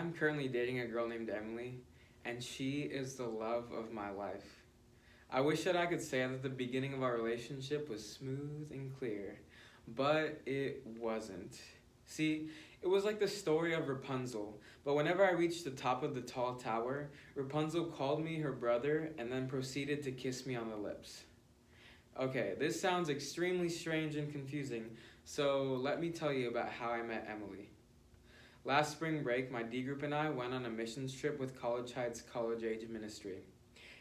I'm currently dating a girl named Emily, and she is the love of my life. I wish that I could say that the beginning of our relationship was smooth and clear, but it wasn't. See, it was like the story of Rapunzel, but whenever I reached the top of the tall tower, Rapunzel called me her brother and then proceeded to kiss me on the lips. Okay, this sounds extremely strange and confusing, so let me tell you about how I met Emily. Last spring break, my D group and I went on a missions trip with College Heights College Age Ministry.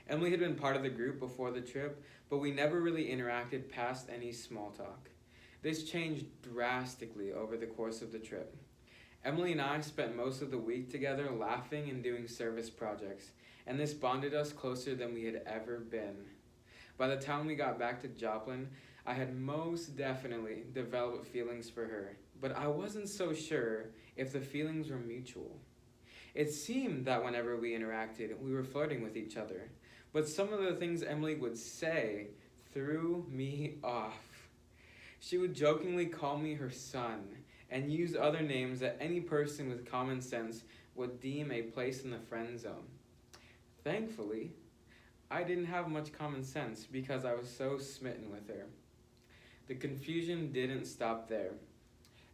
Emily had been part of the group before the trip, but we never really interacted past any small talk. This changed drastically over the course of the trip. Emily and I spent most of the week together laughing and doing service projects, and this bonded us closer than we had ever been. By the time we got back to Joplin, I had most definitely developed feelings for her, but I wasn't so sure if the feelings were mutual. It seemed that whenever we interacted, we were flirting with each other, but some of the things Emily would say threw me off. She would jokingly call me her son and use other names that any person with common sense would deem a place in the friend zone. Thankfully, I didn't have much common sense because I was so smitten with her. The confusion didn't stop there.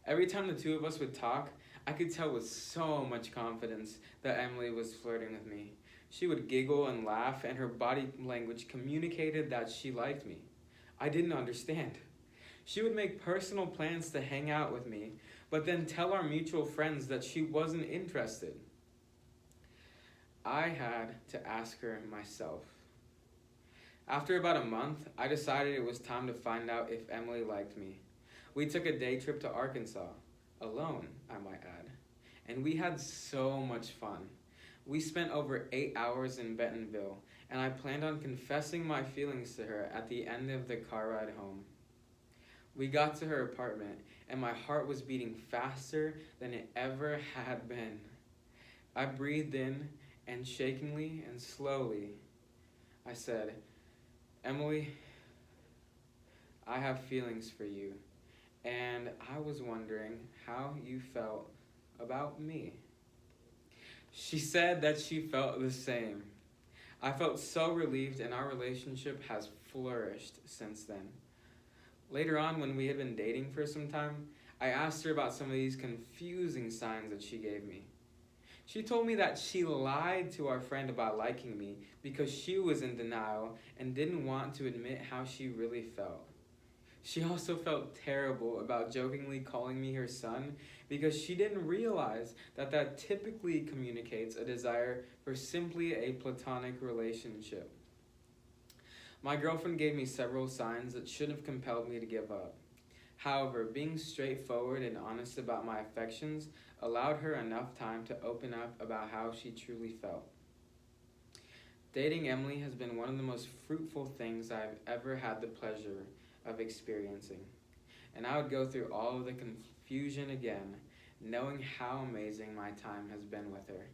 Every time the two of us would talk, I could tell with so much confidence that Emily was flirting with me. She would giggle and laugh, and her body language communicated that she liked me. I didn't understand. She would make personal plans to hang out with me, but then tell our mutual friends that she wasn't interested. I had to ask her myself. After about a month, I decided it was time to find out if Emily liked me. We took a day trip to Arkansas, alone, I might add, and we had so much fun. We spent over 8 hours in Bentonville, and I planned on confessing my feelings to her at the end of the car ride home. We got to her apartment, and my heart was beating faster than it ever had been. I breathed in, and shakingly and slowly, I said, "Emily, I have feelings for you, and I was wondering how you felt about me." She said that she felt the same. I felt so relieved, and our relationship has flourished since then. Later on, when we had been dating for some time, I asked her about some of these confusing signs that she gave me. She told me that she lied to our friend about liking me because she was in denial and didn't want to admit how she really felt. She also felt terrible about jokingly calling me her son because she didn't realize that that typically communicates a desire for simply a platonic relationship. My girlfriend gave me several signs that should have compelled me to give up. However, being straightforward and honest about my affections allowed her enough time to open up about how she truly felt. Dating Emily has been one of the most fruitful things I've ever had the pleasure of experiencing, and I would go through all of the confusion again, knowing how amazing my time has been with her.